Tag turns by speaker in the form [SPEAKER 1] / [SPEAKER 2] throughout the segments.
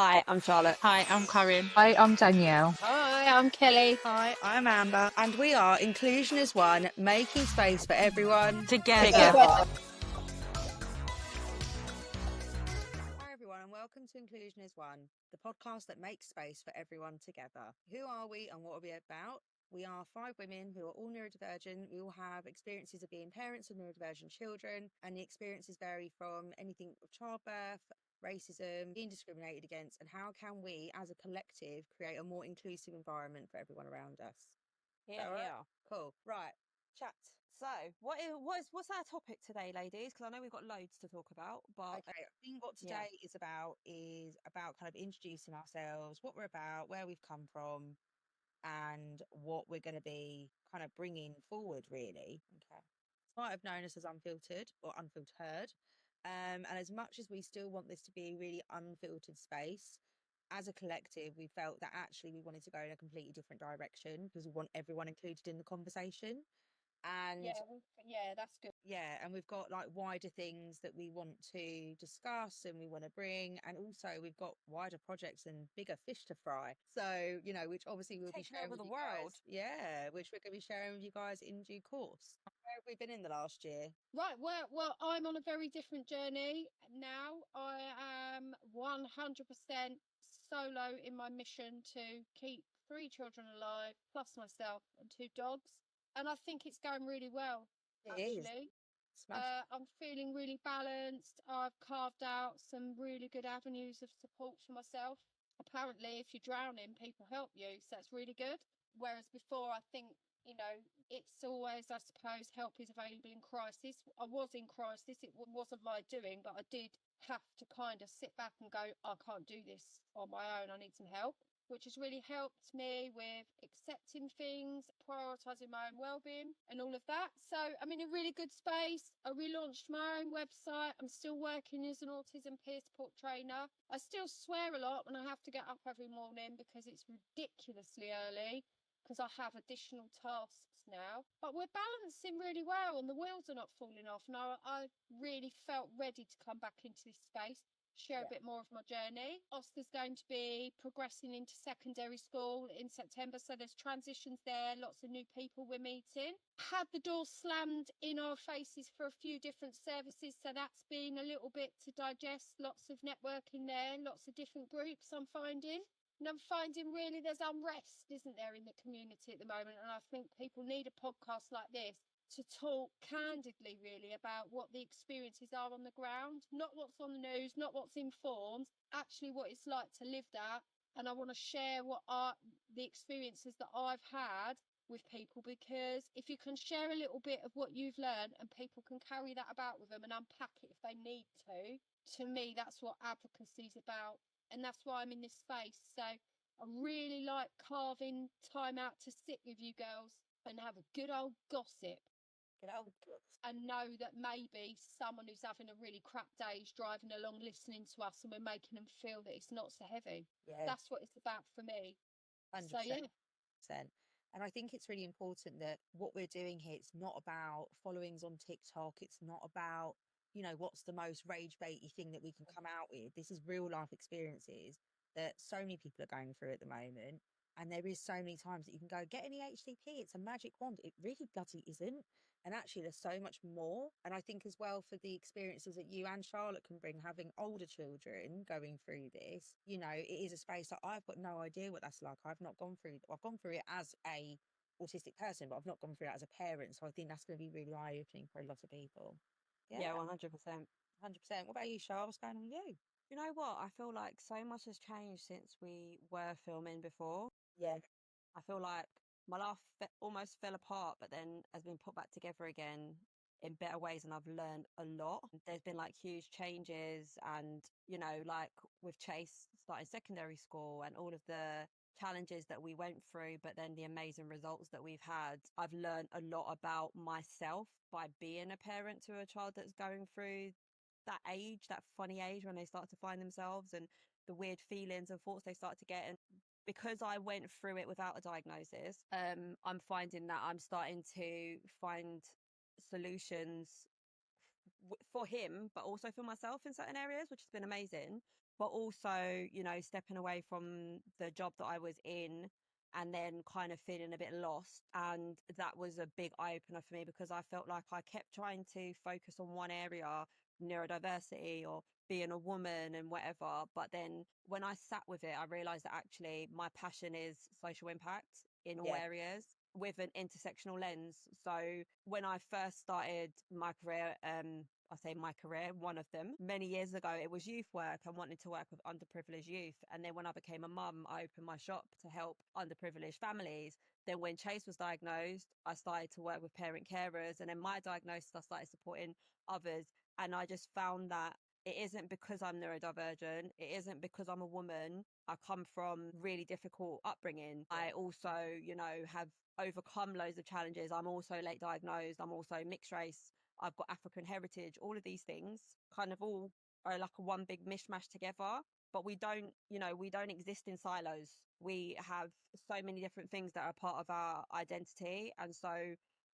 [SPEAKER 1] Hi, I'm Charlotte.
[SPEAKER 2] Hi, I'm Corinne.
[SPEAKER 3] Hi, I'm Danielle.
[SPEAKER 4] Hi, I'm Kellie.
[SPEAKER 5] Hi, I'm Amber. And we are Inclusion as One, making space for everyone
[SPEAKER 2] Together.
[SPEAKER 5] Hi everyone, and welcome to Inclusion is One, the podcast that makes space for everyone together. Who are we and what are we about? We are 5 women who are all neurodivergent. We all have experiences of being parents of neurodivergent children, and the experiences vary from anything of childbirth, racism, being discriminated against, and how can we as a collective create a more inclusive environment for everyone around us.
[SPEAKER 1] Yeah,
[SPEAKER 5] Right?
[SPEAKER 1] yeah.
[SPEAKER 5] Cool. Right.
[SPEAKER 1] Chat. So, what's our topic today, ladies? Because I know we've got loads to talk about, but
[SPEAKER 5] Okay, I think what today is about kind of introducing ourselves, what we're about, where we've come from, and what we're going to be kind of bringing forward, really. Okay. Might have known us as unfiltered or unfiltered. And as much as we still want this to be a really unfiltered space, as a collective, we felt that actually we wanted to go in a completely different direction because we want everyone included in the conversation. And
[SPEAKER 4] yeah, that's good.
[SPEAKER 5] yeah, and we've got like wider things that we want to discuss and we want to bring, and also we've got wider projects and bigger fish to fry, so which obviously we'll be
[SPEAKER 1] taking
[SPEAKER 5] sharing
[SPEAKER 1] over
[SPEAKER 5] with
[SPEAKER 1] the
[SPEAKER 5] you
[SPEAKER 1] world.
[SPEAKER 5] guys. Yeah, which we're going to be sharing with you guys in due course. Where have we been in the last year?
[SPEAKER 4] Right, well, I'm on a very different journey now. I am 100% solo in my mission to keep 3 children alive, plus myself and 2 dogs. And I think it's going really well,
[SPEAKER 5] It is.
[SPEAKER 4] actually.
[SPEAKER 5] Smash.
[SPEAKER 4] I'm feeling really balanced. I've carved out some really good avenues of support for myself. Apparently, if you're drowning, people help you, so that's really good. Whereas before, I think, it's always, I suppose, help is available in crisis. I was in crisis. It wasn't my doing, but I did have to kind of sit back and go, I can't do this on my own. I need some help, which has really helped me with accepting things, prioritising my own well-being and all of that. So I'm in a really good space. I relaunched my own website. I'm still working as an autism peer support trainer. I still swear a lot when I have to get up every morning because it's ridiculously early, because I have additional tasks now. But we're balancing really well and the wheels are not falling off. And I really felt ready to come back into this space, share a bit more of my journey. Oscar's going to be progressing into secondary school in September, so there's transitions there, lots of new people we're meeting. Had the door slammed in our faces for a few different services, so that's been a little bit to digest. Lots of networking there, lots of different groups I'm finding. And I'm finding really there's unrest, isn't there, in the community at the moment? And I think people need a podcast like this to talk candidly, really, about what the experiences are on the ground, not what's on the news, not what's informed, actually what it's like to live that. And I want to share what are the experiences that I've had with people, because if you can share a little bit of what you've learned and people can carry that about with them and unpack it if they need to me, that's what advocacy is about. And that's why I'm in this space. So I really like carving time out to sit with you girls and have a good old gossip. And know that maybe someone who's having a really crap day is driving along listening to us and we're making them feel that it's not so heavy. Yeah. That's what it's about for me.
[SPEAKER 5] 100%.
[SPEAKER 4] So, yeah.
[SPEAKER 5] And I think it's really important that what we're doing here, it's not about followings on TikTok. It's not about, what's the most rage baity thing that we can come out with. This is real life experiences that so many people are going through at the moment. And there is so many times that you can go, get an EHCP. It's a magic wand. It really bloody isn't. And actually, there's so much more. And I think as well, for the experiences that you and Charlotte can bring, having older children going through this, it is a space that I've got no idea what that's like. I've gone through it as a autistic person, but I've not gone through it as a parent. So I think that's going to be really eye-opening for a lot of people.
[SPEAKER 1] Yeah, 100%.
[SPEAKER 5] 100%. What about you, Char? What's going on with you?
[SPEAKER 1] You know what? I feel like so much has changed since we were filming before.
[SPEAKER 5] Yeah.
[SPEAKER 1] I feel like my life almost fell apart, but then has been put back together again in better ways, and I've learned a lot. There's been like huge changes, and like with Chase starting secondary school and all of the challenges that we went through, but then the amazing results that we've had, I've learned a lot about myself by being a parent to a child that's going through that age, that funny age when they start to find themselves, and the weird feelings and thoughts they start to get. And because I went through it without a diagnosis, I'm finding that I'm starting to find solutions for him, but also for myself in certain areas, which has been amazing. but also, you know, stepping away from the job that I was in and then kind of feeling a bit lost. And that was a big eye opener for me because I felt like I kept trying to focus on one area, neurodiversity or being a woman and whatever. But then when I sat with it, I realized that actually my passion is social impact in all
[SPEAKER 5] Yeah.
[SPEAKER 1] areas with an intersectional lens. So when I first started my career, I say my career, one of them, many years ago, it was youth work. I wanted to work with underprivileged youth. And then when I became a mum, I opened my shop to help underprivileged families. Then when Chase was diagnosed, I started to work with parent carers. And then my diagnosis, I started supporting others. And I just found that it isn't because I'm neurodivergent. It isn't because I'm a woman. I come from really difficult upbringing. I also, you know, have overcome loads of challenges. I'm also late diagnosed. I'm also mixed race. I've got African heritage. All of these things kind of all are like a one big mishmash together. But we don't, you know, we don't exist in silos. We have so many different things that are part of our identity. And so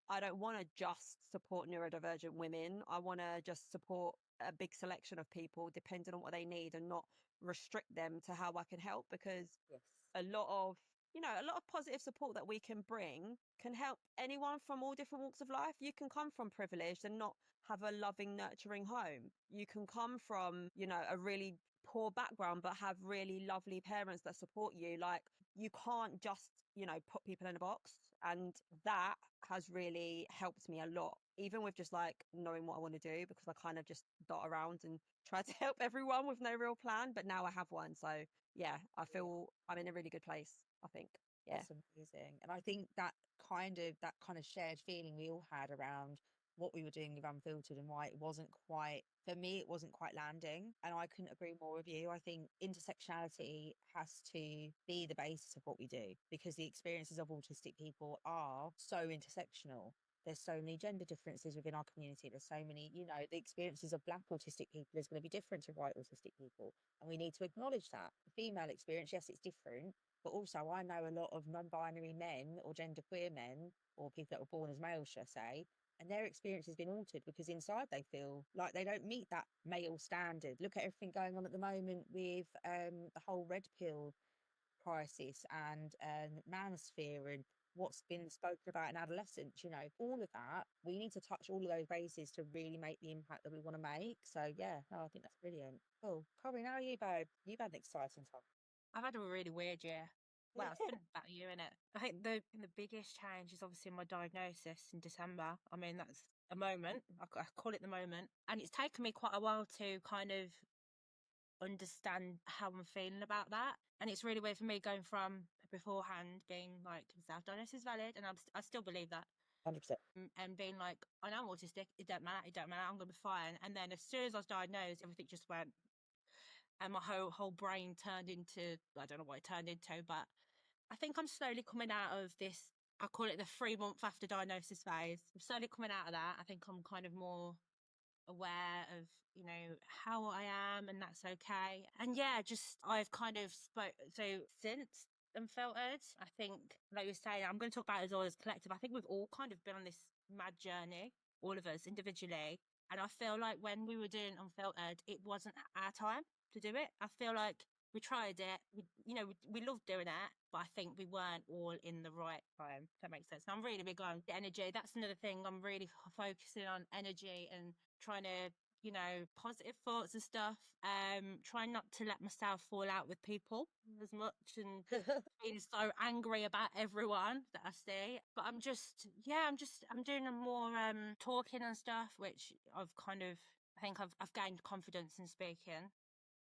[SPEAKER 1] I don't want to just support neurodivergent women. I want to just support a big selection of people depending on what they need and not restrict them to how I can help, because
[SPEAKER 5] Yes.
[SPEAKER 1] a lot of, you know, a lot of positive support that we can bring can help anyone from all different walks of life. You can come from privilege and not have a loving, nurturing home. You can come from, you know, a really poor background but have really lovely parents that support you. Like, you can't just, you know, put people in a box. And that has really helped me a lot, even with just like knowing what I want to do, because I kind of just dot around and try to help everyone with no real plan. But now I have one. So yeah, I feel I'm in a really good place, I think. Yeah.
[SPEAKER 5] That's amazing. And I think that kind of shared feeling we all had around what we were doing with Unfiltered and why it wasn't quite, for me, it wasn't quite landing. And I couldn't agree more with you. I think intersectionality has to be the basis of what we do, because the experiences of autistic people are so intersectional. There's so many gender differences within our community. There's so many, you know, the experiences of Black autistic people is going to be different to white autistic people. And we need to acknowledge that. The female experience, yes, it's different, but also, I know a lot of non binary men or genderqueer men, or people that were born as male, shall I say, and their experience has been altered because inside they feel like they don't meet that male standard. Look at everything going on at the moment with the whole red pill crisis and manosphere and what's been spoken about in adolescence. You know, all of that, we need to touch all of those bases to really make the impact that we want to make. So, yeah, no, I think that's brilliant. Cool. Corinne, how are you, babe? You've had an exciting time.
[SPEAKER 2] I've had a really weird year. Well, it's been about a year, innit? I think the biggest change is obviously my diagnosis in December. I mean, that's a moment. I call it the moment. And it's taken me quite a while to kind of understand how I'm feeling about that. And it's really weird for me going from beforehand being like, self-diagnosis is valid, and I still believe that.
[SPEAKER 5] 100%.
[SPEAKER 2] And being like, I know I'm autistic, it don't matter, I'm going to be fine. And then as soon as I was diagnosed, everything just went, and my whole brain turned into, I don't know what it turned into, but I think I'm slowly coming out of this. I call it the 3 month after diagnosis phase. I'm slowly coming out of that. I think I'm kind of more aware of, you know, how I am, and that's okay. And yeah, just I've kind of since Unfiltered, I think, like you were saying, I'm going to talk about it as all as collective. I think we've all kind of been on this mad journey, all of us individually. And I feel like when we were doing Unfiltered, it wasn't our time to do it. I feel like we tried it, we loved doing it, but I think we weren't all in the right time, if that makes sense. And I'm really big on energy. That's another thing. I'm really focusing on energy and trying to, positive thoughts and stuff. Trying not to let myself fall out with people as much, and being so angry about everyone that I see. But I'm doing a more talking and stuff, which I think I've gained confidence in speaking.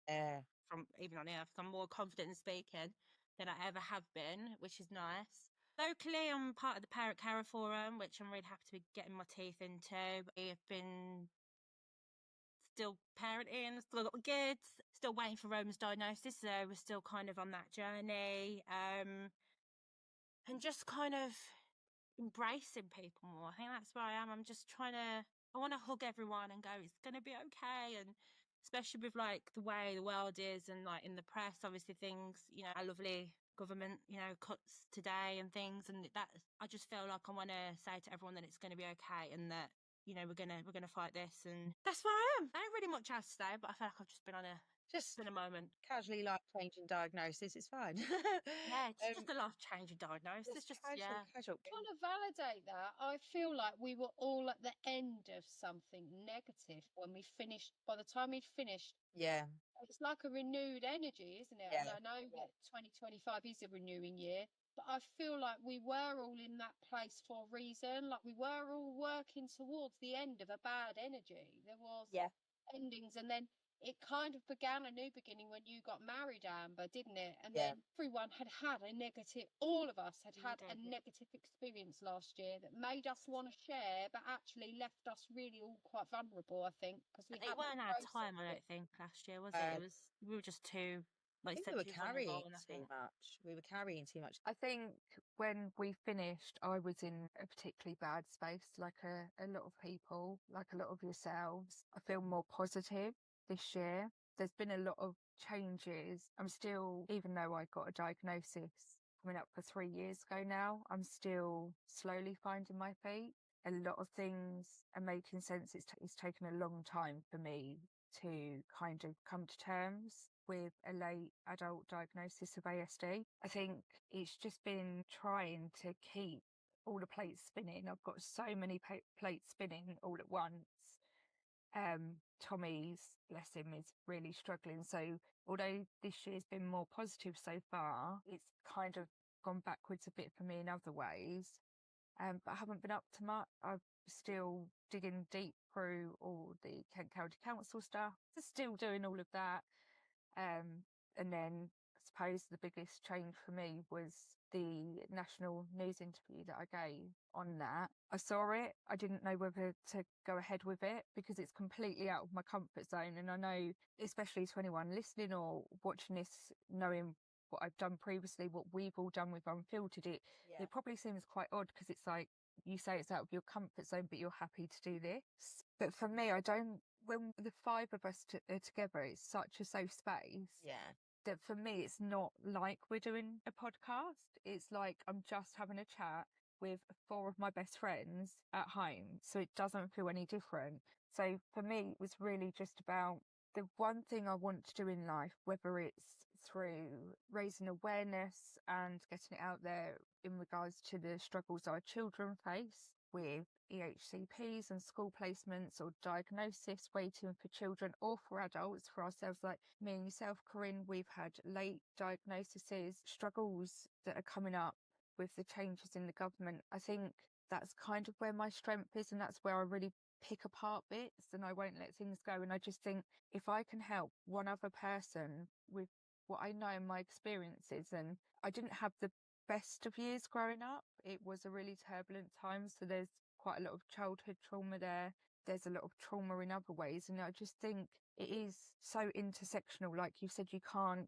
[SPEAKER 5] Yeah.
[SPEAKER 2] From even on here, I'm more confident in speaking than I ever have been, which is nice. Locally, I'm part of the Parent Carer Forum, which I'm really happy to be getting my teeth into. I've been still parenting, still got kids, still waiting for Roman's diagnosis, so we're still kind of on that journey. And just kind of embracing people more. I think that's where I am. I want to hug everyone and go, it's going to be okay. And especially with like the way the world is, and like in the press, obviously things, our lovely government, cuts today and things. And that, I just feel like I want to say to everyone that it's going to be okay, and that, we're gonna fight this. And that's where I am. I don't really much else to say, but I feel like I've just been on a
[SPEAKER 5] Just
[SPEAKER 2] in a moment.
[SPEAKER 5] casually like changing diagnosis, it's fine.
[SPEAKER 2] Yeah, it's just a life-changing diagnosis. It's just,
[SPEAKER 5] casual.
[SPEAKER 4] I want to validate that. I feel like we were all at the end of something negative when we finished. By the time we'd finished,
[SPEAKER 5] Yeah,
[SPEAKER 4] it's like a renewed energy, isn't it?
[SPEAKER 5] Yeah.
[SPEAKER 4] And I know that 2025 is a renewing year, but I feel like we were all in that place for a reason. Like we were all working towards the end of a bad energy. There was
[SPEAKER 1] Yeah.
[SPEAKER 4] endings, and then it kind of began a new beginning when you got married, Amber, didn't it? And
[SPEAKER 5] Yeah.
[SPEAKER 4] then everyone had had a negative, all of us had
[SPEAKER 2] We
[SPEAKER 4] had
[SPEAKER 2] did,
[SPEAKER 4] a
[SPEAKER 2] yeah.
[SPEAKER 4] negative experience last year that made us want to share, but actually left us really all quite vulnerable, I think, because we
[SPEAKER 2] It
[SPEAKER 4] hadn't
[SPEAKER 2] weren't our
[SPEAKER 4] processed
[SPEAKER 2] time, I
[SPEAKER 4] it.
[SPEAKER 2] don't think, last year, was it? We were just too,
[SPEAKER 5] I
[SPEAKER 2] like you
[SPEAKER 5] think
[SPEAKER 2] said,
[SPEAKER 5] we were
[SPEAKER 2] too
[SPEAKER 5] carrying
[SPEAKER 2] vulnerable, and I
[SPEAKER 5] too
[SPEAKER 2] think
[SPEAKER 5] much. We were carrying too much.
[SPEAKER 3] I think when we finished, I was in a particularly bad space, like a lot of people, like a lot of yourselves. I feel more positive this year. There's been a lot of changes. I'm still, even though I got a diagnosis coming up for 3 years ago now, I'm still slowly finding my feet. A lot of things are making sense. It's taken a long time for me to kind of come to terms with a late adult diagnosis of ASD. I think it's just been trying to keep all the plates spinning. I've got so many plates spinning all at once. Tommy's, bless him, is really struggling. So although this year's been more positive so far, it's kind of gone backwards a bit for me in other ways. But I haven't been up to much. I'm still digging deep through all the Kent County Council stuff. Still doing all of that. And then I suppose the biggest change for me was the national news interview that I gave on that. I saw it. I didn't know whether to go ahead with it because it's completely out of my comfort zone. And I know, especially to anyone listening or watching this, knowing what I've done previously, what we've all done with Unfiltered, it probably seems quite odd because it's like you say it's out of your comfort zone, but you're happy to do this. But for me, I don't. When the five of us are together, it's such a safe space.
[SPEAKER 5] Yeah.
[SPEAKER 3] That for me, it's not like we're doing a podcast. It's like I'm just having a chat with four of my best friends at home. So it doesn't feel any different. So for me, it was really just about the one thing I want to do in life, whether it's through raising awareness and getting it out there in regards to the struggles our children face with EHCPs and school placements or diagnosis waiting for children or for adults, for ourselves, like me and yourself, Corinne, we've had late diagnoses, struggles that are coming up with the changes in the government. I think that's kind of where my strength is, and that's where I really pick apart bits and I won't let things go. And I just think if I can help one other person with what I know and my experiences, and I didn't have the best of years growing up. It was a really turbulent time. So there's quite a lot of childhood trauma there. There's a lot of trauma in other ways. And I just think it is so intersectional. Like you said,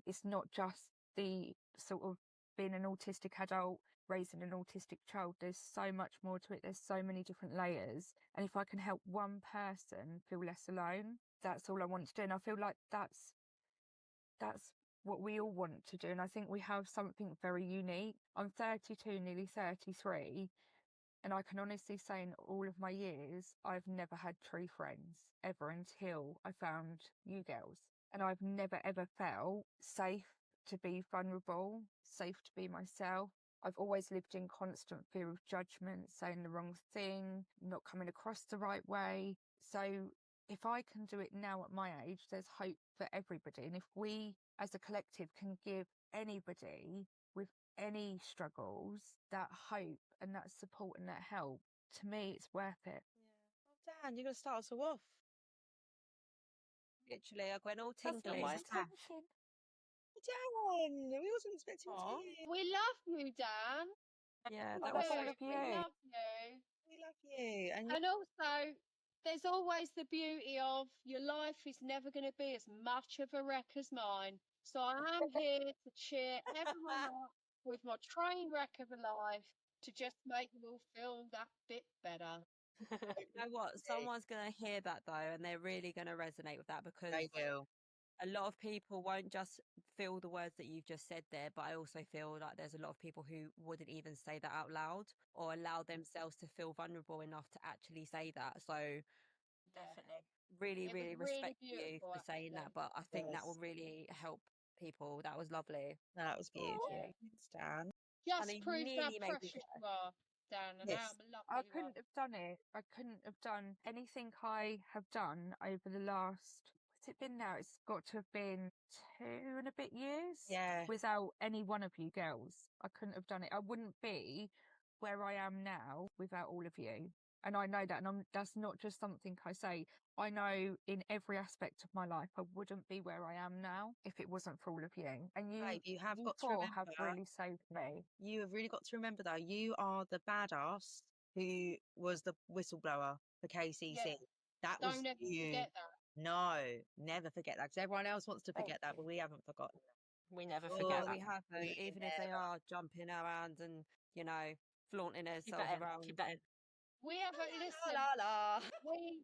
[SPEAKER 3] it's not just the sort of being an autistic adult, raising an autistic child. There's so much more to it. There's so many different layers. And if I can help one person feel less alone, that's all I want to do. And I feel like that's what we all want to do. And I think we have something very unique. I'm 32, nearly 33. And I can honestly say in all of my years, I've never had true friends ever until I found you girls. And I've never ever felt safe to be vulnerable, safe to be myself. I've always lived in constant fear of judgment, saying the wrong thing, not coming across the right way. So if I can do it now at my age, there's hope for everybody. And if we as a collective can give anybody with any struggles that hope and that support and that help, to me it's worth it.
[SPEAKER 5] Yeah. Oh, Dan, you're going to start us all off.
[SPEAKER 1] Literally, I went all
[SPEAKER 3] That's not
[SPEAKER 1] tingly.
[SPEAKER 3] my
[SPEAKER 2] it's tough.
[SPEAKER 3] intention.
[SPEAKER 5] Dan, we wasn't expecting
[SPEAKER 2] Aw.
[SPEAKER 5] to hear.
[SPEAKER 4] We love you, Dan.
[SPEAKER 1] Yeah,
[SPEAKER 4] We
[SPEAKER 1] that
[SPEAKER 3] Oh,
[SPEAKER 1] was
[SPEAKER 4] do.
[SPEAKER 3] all of
[SPEAKER 4] We
[SPEAKER 3] you.
[SPEAKER 4] love you.
[SPEAKER 5] We love you. And
[SPEAKER 4] And also, there's always the beauty of your life is never going to be as much of a wreck as mine. So I am here to cheer everyone up with my train wreck of a life to just make you all feel that bit better.
[SPEAKER 1] You know what? Someone's going to hear that though, and they're really going to resonate with that because
[SPEAKER 5] they will.
[SPEAKER 1] a lot of people won't just feel the words that you've just said there, but I also feel like there's a lot of people who wouldn't even say that out loud or allow themselves to feel vulnerable enough to actually say that. So
[SPEAKER 2] Definitely.
[SPEAKER 1] really,
[SPEAKER 4] It was
[SPEAKER 1] really
[SPEAKER 4] really
[SPEAKER 1] respect you
[SPEAKER 4] beautiful,
[SPEAKER 1] for saying that,
[SPEAKER 4] actually.
[SPEAKER 1] but I think that will
[SPEAKER 5] Yes.
[SPEAKER 1] really help people. That was lovely.
[SPEAKER 5] No, that was beautiful.
[SPEAKER 4] Yeah.
[SPEAKER 5] Thanks, Dan.
[SPEAKER 1] And
[SPEAKER 4] Just
[SPEAKER 1] it
[SPEAKER 4] proves how
[SPEAKER 1] nearly made me
[SPEAKER 4] precious
[SPEAKER 1] cry.
[SPEAKER 4] you are, Dan, and how
[SPEAKER 5] Yes.
[SPEAKER 4] lovely
[SPEAKER 3] I
[SPEAKER 4] you are.
[SPEAKER 3] couldn't have done it. I couldn't have done anything I have done over the last, what's it been now? It's got to have been 2 and a bit years
[SPEAKER 5] Yeah.
[SPEAKER 3] without any one of you girls. I couldn't have done it. I wouldn't be where I am now without all of you. And I know that, and that's not just something I say. I know in every aspect of my life, I wouldn't be where I am now if it wasn't for all of you. And
[SPEAKER 5] Babe, you have
[SPEAKER 3] you
[SPEAKER 5] got to
[SPEAKER 3] four have
[SPEAKER 5] remember,
[SPEAKER 3] really saved me.
[SPEAKER 5] you have really got to remember though, you are the badass who was the whistleblower for KCC.
[SPEAKER 4] Yeah.
[SPEAKER 5] That was
[SPEAKER 4] Don't ever
[SPEAKER 5] you.
[SPEAKER 4] forget that.
[SPEAKER 5] No, never forget that, because everyone else wants to
[SPEAKER 3] Thank
[SPEAKER 5] forget that,
[SPEAKER 3] you.
[SPEAKER 5] but we haven't forgotten
[SPEAKER 2] We never
[SPEAKER 5] that.
[SPEAKER 2] forget
[SPEAKER 1] No,
[SPEAKER 5] Oh,
[SPEAKER 2] that.
[SPEAKER 1] we haven't.
[SPEAKER 5] we
[SPEAKER 1] Even if they
[SPEAKER 5] never.
[SPEAKER 1] are jumping around and, you know, flaunting
[SPEAKER 2] Keep
[SPEAKER 1] themselves
[SPEAKER 2] that in.
[SPEAKER 1] around.
[SPEAKER 2] Keep that in.
[SPEAKER 4] We ever
[SPEAKER 5] La
[SPEAKER 4] listen.
[SPEAKER 5] la la.
[SPEAKER 4] We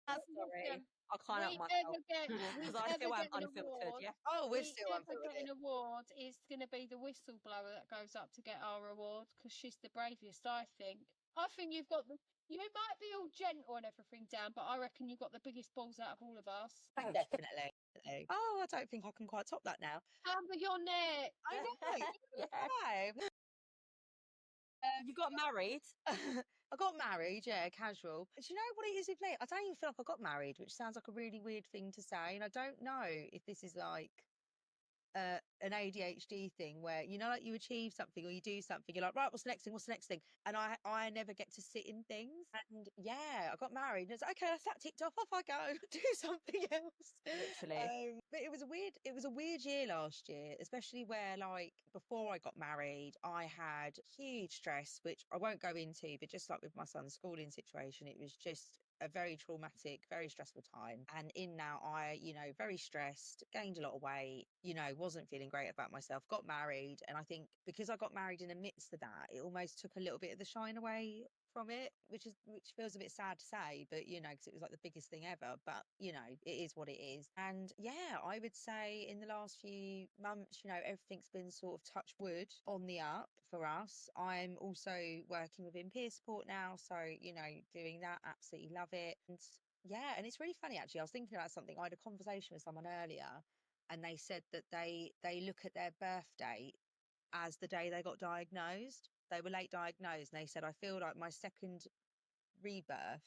[SPEAKER 1] Sorry,
[SPEAKER 4] listen.
[SPEAKER 1] I can't help
[SPEAKER 4] We
[SPEAKER 1] myself
[SPEAKER 4] ever get
[SPEAKER 1] because
[SPEAKER 4] we
[SPEAKER 1] I
[SPEAKER 4] ever
[SPEAKER 1] feel I'm
[SPEAKER 4] get an
[SPEAKER 1] unfiltered.
[SPEAKER 4] award.
[SPEAKER 1] Yeah.
[SPEAKER 5] Oh, we're
[SPEAKER 4] We
[SPEAKER 5] still
[SPEAKER 4] ever get
[SPEAKER 5] unfiltered.
[SPEAKER 4] an award is going to be the whistleblower that goes up to get our award because she's the bravest. I think. I think you've got the. You might be all gentle and everything, Dan, but I reckon you've got the biggest balls out of all of us.
[SPEAKER 3] Thank you.
[SPEAKER 5] Definitely. Oh, I don't think I can quite top that now.
[SPEAKER 4] Under your neck.
[SPEAKER 5] I know.
[SPEAKER 1] Yeah.
[SPEAKER 5] Right.
[SPEAKER 1] You got married.
[SPEAKER 5] I got married, yeah, casual. Do you know what it is with me? I don't even feel like I got married, which sounds like a really weird thing to say. And I don't know if this is like an ADHD thing where, you know, like you achieve something or you do something, you're like, right, what's the next thing? What's the next thing? And I never get to sit in things. And yeah, I got married and it's like, okay, that's that ticked off I go, do something else.
[SPEAKER 1] Literally.
[SPEAKER 5] But it was a weird year last year, especially where like before I got married, I had huge stress, which I won't go into, but just like with my son's schooling situation, it was just a very traumatic, very stressful time. And in now, I, you know, very stressed, gained a lot of weight, you know, wasn't feeling great about myself, got married. And I think because I got married in the midst of that, it almost took a little bit of the shine away from it, which feels a bit sad to say, but you know, because it was like the biggest thing ever. But you know, it is what it is. And yeah, I would say in the last few months, you know, everything's been sort of touch wood on the up for us. I'm also working within peer support now, so you know, doing that, absolutely love it. And yeah, and it's really funny actually. I was thinking about something. I had a conversation with someone earlier, and they said that they look at their birth date as the day they got diagnosed. They were late diagnosed, and they said, I feel like my second rebirth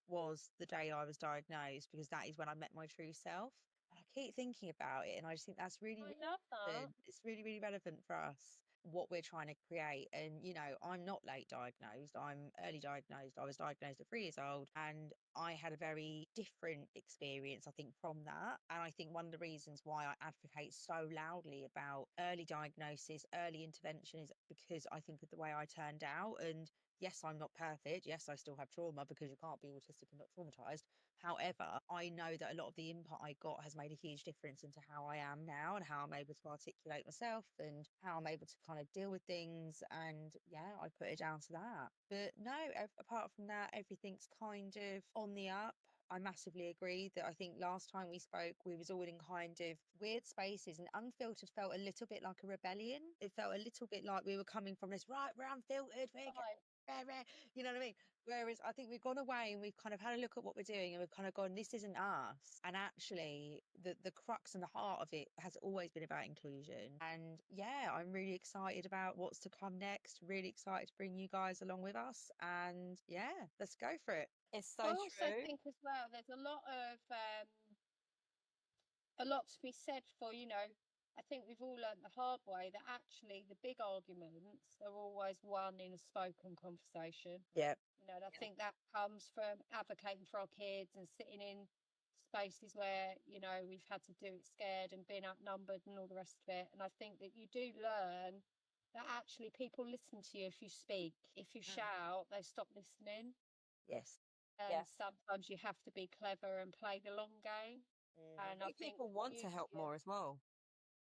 [SPEAKER 5] was the day I was diagnosed because that is when I met my true self. And I keep thinking about it, and I just think that's really,
[SPEAKER 4] I
[SPEAKER 5] really
[SPEAKER 4] love that.
[SPEAKER 5] relevant. It's really, really relevant for us, what we're trying to create. And, you know, I'm not late diagnosed, I'm early diagnosed. I was diagnosed at 3 years old, and I had a very different experience, I think, from that. And I think one of the reasons why I advocate so loudly about early diagnosis, early intervention is because I think of the way I turned out. And yes, I'm not perfect. Yes, I still have trauma because you can't be autistic and not traumatized. However, I know that a lot of the input I got has made a huge difference into how I am now and how I'm able to articulate myself and how I'm able to kind of deal with things. And yeah, I put it down to that. But no, apart from that, everything's kind of on the up. I massively agree that I think last time we spoke, we was all in kind of weird spaces, and unfiltered felt a little bit like a rebellion. It felt a little bit like we were coming from this, right, we're unfiltered, we're
[SPEAKER 4] Right.
[SPEAKER 5] you know what I mean? Whereas I think we've gone away and we've kind of had a look at what we're doing and we've kind of gone, this isn't us. And actually, the crux and the heart of it has always been about inclusion. And yeah, I'm really excited about what's to come next. Really excited to bring you guys along with us. And yeah, let's go for it.
[SPEAKER 1] It's so
[SPEAKER 4] I also
[SPEAKER 1] true.
[SPEAKER 4] think as well, there's a lot to be said for, you know, I think we've all learned the hard way that actually the big arguments are always won in a spoken conversation.
[SPEAKER 5] Yeah.
[SPEAKER 4] You know, and I think that comes from advocating for our kids and sitting in spaces where, you know, we've had to do it scared and being outnumbered and all the rest of it. And I think that you do learn that actually people listen to you if you speak. If you shout, they stop listening.
[SPEAKER 5] Yes.
[SPEAKER 4] And sometimes you have to be clever and play the long game.
[SPEAKER 5] Mhm.
[SPEAKER 4] And I think
[SPEAKER 1] People want to help more as well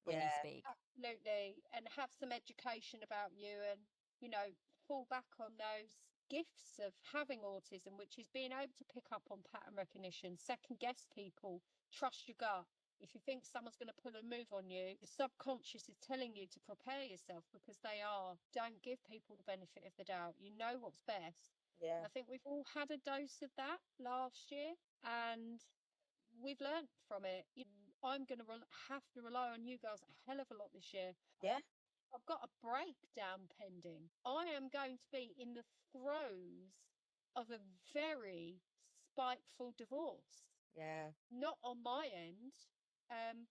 [SPEAKER 1] when you
[SPEAKER 5] Yeah.
[SPEAKER 1] speak.
[SPEAKER 4] absolutely, and have some education about you, and you know, fall back on those gifts of having autism, which is being able to pick up on pattern recognition, second guess people, trust your gut. If you think someone's going to pull a move on you, the subconscious is telling you to prepare yourself because they are. Don't give people the benefit of the doubt. You know what's best.
[SPEAKER 5] Yeah.
[SPEAKER 4] I think we've all had a dose of that last year, and we've learned from it. I'm going to have to rely on you girls a hell of a lot this year.
[SPEAKER 5] Yeah.
[SPEAKER 4] I've got a breakdown pending. I am going to be in the throes of a very spiteful divorce.
[SPEAKER 5] Yeah.
[SPEAKER 4] Not on my end,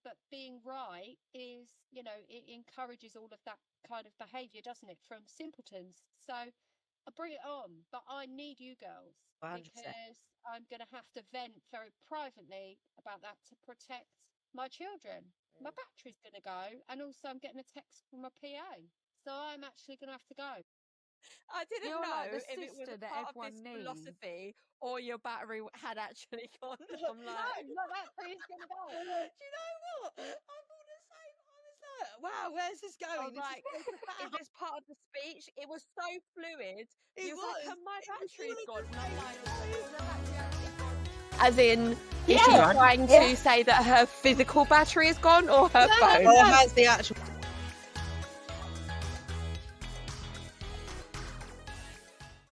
[SPEAKER 4] but being right is, it encourages all of that kind of behaviour, doesn't it, from simpletons? So I bring it on, but I need you girls
[SPEAKER 5] 100%.
[SPEAKER 4] because I'm going to have to vent very privately about that to protect my children. My battery's going to go, and also I'm getting a text from my PA, so I'm actually going to have to go.
[SPEAKER 1] I didn't
[SPEAKER 3] You're
[SPEAKER 1] know
[SPEAKER 3] like the
[SPEAKER 1] if it was
[SPEAKER 3] sister
[SPEAKER 1] a
[SPEAKER 3] that
[SPEAKER 1] part of this
[SPEAKER 3] everyone needs.
[SPEAKER 1] philosophy or your battery had actually gone. I'm like,
[SPEAKER 4] No, my battery's going to go.
[SPEAKER 5] Do you know what? I thought the same. I was like, wow, where's this
[SPEAKER 1] I
[SPEAKER 5] going?
[SPEAKER 1] was like, is this part of the speech? It was so fluid. He was like, and my battery's gone. And I'm like, has her battery actually gone? As in, is she trying to say that her physical battery is gone or her phone?
[SPEAKER 5] Or has the actual